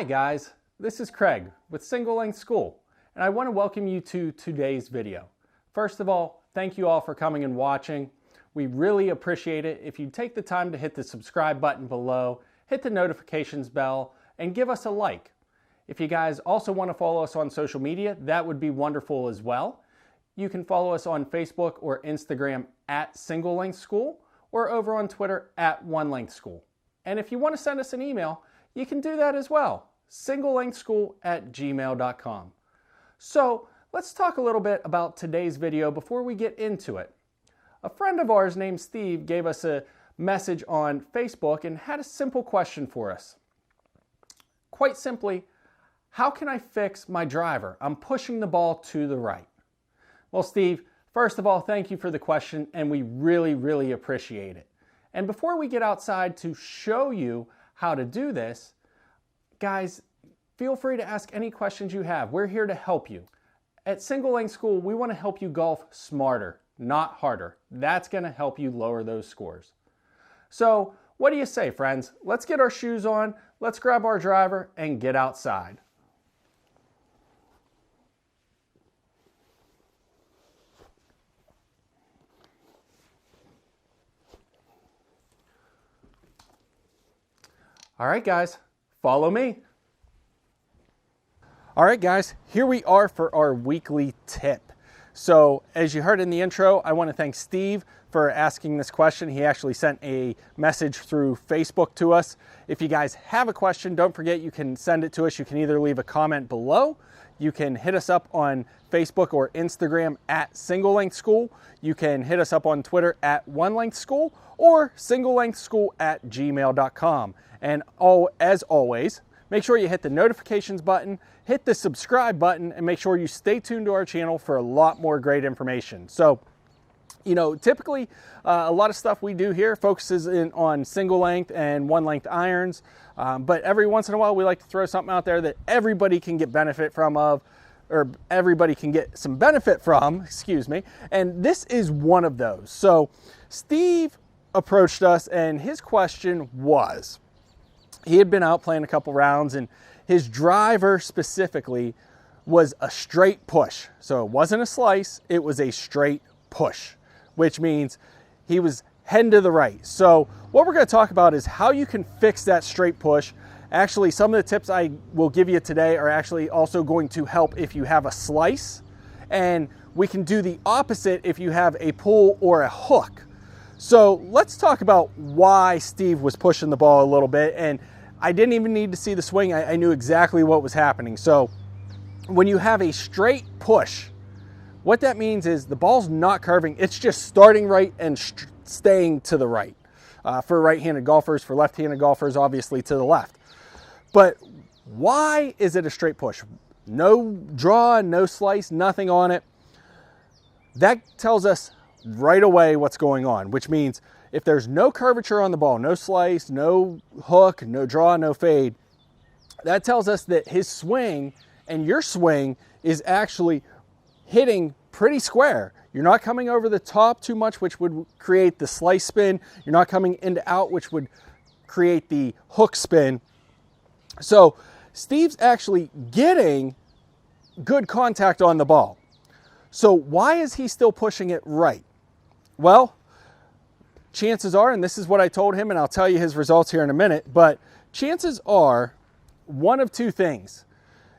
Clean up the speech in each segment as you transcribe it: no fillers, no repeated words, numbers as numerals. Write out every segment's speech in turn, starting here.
Hi guys, this is Craig with Single Length School, and I want to welcome you to today's video. First of all, thank you all for coming and watching. We really appreciate it if you take the time to hit the subscribe button below, hit the notifications bell, and give us a like. If you guys also want to follow us on social media, that would be wonderful as well. You can follow us on Facebook or Instagram at Single Length School, or over on Twitter at One Length School. And if you want to send us an email, you can do that as well, singlelengthschool@gmail.com. So let's talk a little bit about today's video before we get into it. A friend of ours named Steve gave us a message on Facebook and had a simple question for us. Quite simply, how can I fix my driver? I'm pushing the ball to the right. Well, Steve, first of all, thank you for the question, and we really appreciate it. And before we get outside to show you how to do this, guys, feel free to ask any questions you have. We're here to help you. At Single Length School, we want to help you golf smarter, not harder. That's going to help you lower those scores. So what do you say, friends? Let's get our shoes on, let's grab our driver, and get outside. All right, guys, follow me. All right, guys, here we are for our weekly tip. So as you heard in the intro, I want to thank Steve for asking this question. He actually sent a message through Facebook to us. If you guys have a question, don't forget you can send it to us. You can either leave a comment below. You can hit us up on Facebook or Instagram at Single Length School. You can hit us up on Twitter at One Length School or singlelengthschool@gmail.com. And as always, make sure you hit the notifications button, hit the subscribe button, and make sure you stay tuned to our channel for a lot more great information. So, you know, typically a lot of stuff we do here focuses on single length and one length irons, but every once in a while we like to throw something out there that everybody can get benefit from everybody can get some benefit from, and this is one of those. So Steve approached us and his question was, he had been out playing a couple rounds and his driver specifically was a straight push. So it wasn't a slice, it was a straight push, which means he was heading to the right. So what we're going to talk about is how you can fix that straight push. Actually, some of the tips I will give you today are actually also going to help if you have a slice, and we can do the opposite if you have a pull or a hook. So let's talk about why Steve was pushing the ball a little bit, and I didn't even need to see the swing. I knew exactly what was happening. So when you have a straight push, what that means is the ball's not curving. It's just starting right and staying to the right. For right-handed golfers, for left-handed golfers, obviously to the left. But why is it a straight push? No draw, no slice, nothing on it. That tells us right away what's going on, which means if there's no curvature on the ball, no slice, no hook, no draw, no fade, that tells us that his swing and your swing is actually hitting pretty square. You're not coming over the top too much, which would create the slice spin. You're not coming into out, which would create the hook spin. So Steve's actually getting good contact on the ball. So why is he still pushing it right? Well, chances are, and this is what I told him, and I'll tell you his results here in a minute, but chances are one of two things.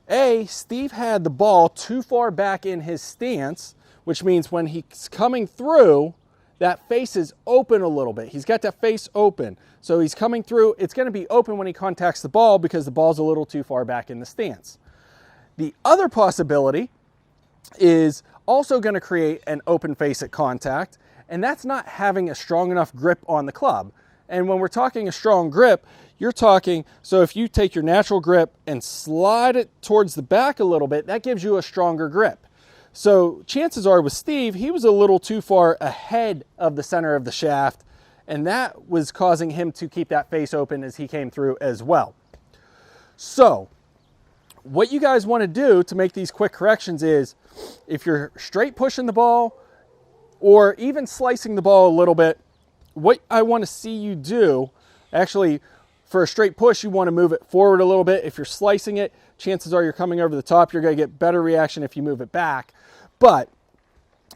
A, Steve had the ball too far back in his stance, which means when he's coming through, that face is open a little bit. He's got that face open. So he's coming through, it's going to be open when he contacts the ball because the ball's a little too far back in the stance. The other possibility is also going to create an open face at contact, and that's not having a strong enough grip on the club. And when we're talking a strong grip, you're talking, so if you take your natural grip and slide it towards the back a little bit, that gives you a stronger grip. So chances are with Steve, he was a little too far ahead of the center of the shaft, and that was causing him to keep that face open as he came through as well. So what you guys want to do to make these quick corrections is, if you're straight pushing the ball or even slicing the ball a little bit, what I want to see you do, actually For a straight push, you want to move it forward a little bit. If you're slicing it, chances are you're coming over the top. You're going to get better reaction if you move it back. But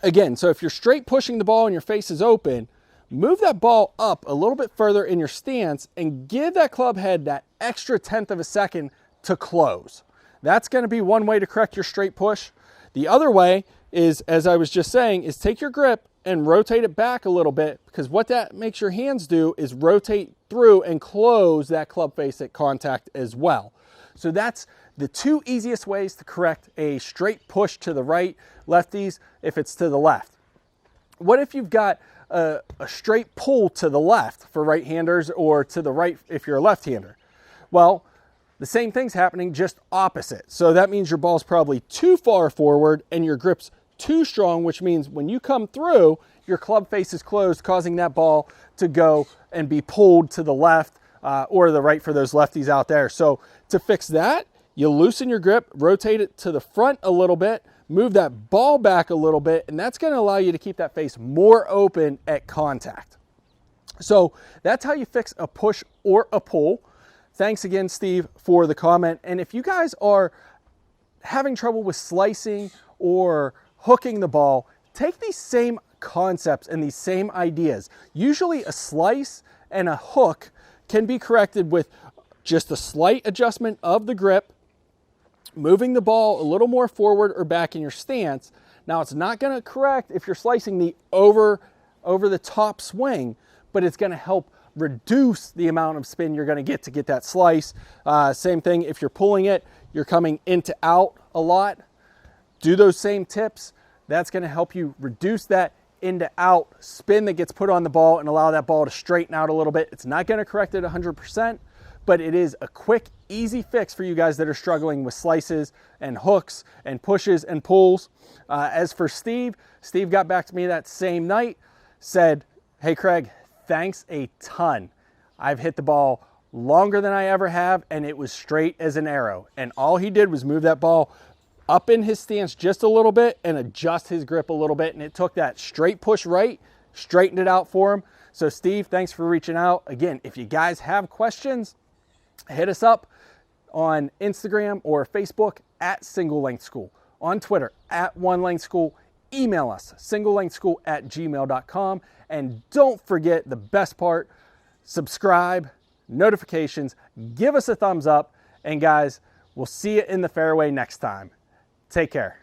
again, so if you're straight pushing the ball and your face is open, move that ball up a little bit further in your stance and give that club head that extra 1/10 of a second to close. That's going to be one way to correct your straight push. The other way is, as I was just saying, is take your grip and rotate it back a little bit, because what that makes your hands do is rotate through and close that club face at contact as well. So that's the two easiest ways to correct a straight push to the right, lefties, if it's to the left. What if you've got a straight pull to the left for right-handers, or to the right if you're a left-hander? Well, the same thing's happening, just opposite. So that means your ball's probably too far forward and your grip's too strong, which means when you come through, your club face is closed, causing that ball to go and be pulled to the left or the right for those lefties out there. So to fix that, you loosen your grip, rotate it to the front a little bit, move that ball back a little bit, and that's going to allow you to keep that face more open at contact. So that's how you fix a push or a pull. Thanks again, Steve, for the comment. And if you guys are having trouble with slicing or hooking the ball, take these same concepts and these same ideas. Usually a slice and a hook can be corrected with just a slight adjustment of the grip, moving the ball a little more forward or back in your stance. Now, it's not going to correct if you're slicing the over the top swing, but it's going to help reduce the amount of spin you're going to get that slice. Same thing if you're pulling it, you're coming into out a lot. Do those same tips. That's going to help you reduce that into out spin that gets put on the ball and allow that ball to straighten out a little bit. It's not going to correct it 100%, but it is a quick, easy fix for you guys that are struggling with slices and hooks and pushes and pulls. As for Steve got back to me that same night, said, "Hey Craig, thanks a ton. I've hit the ball longer than I ever have, and it was straight as an arrow." And all he did was move that ball up in his stance just a little bit and adjust his grip a little bit, and it took that straight push right, straightened it out for him. So Steve, thanks for reaching out. Again, if you guys have questions, hit us up on Instagram or Facebook at Single Length School, on Twitter at One Length School. Email us, singlelengthschool@gmail.com. And don't forget the best part, subscribe, notifications, give us a thumbs up, and guys, we'll see you in the fairway next time. Take care.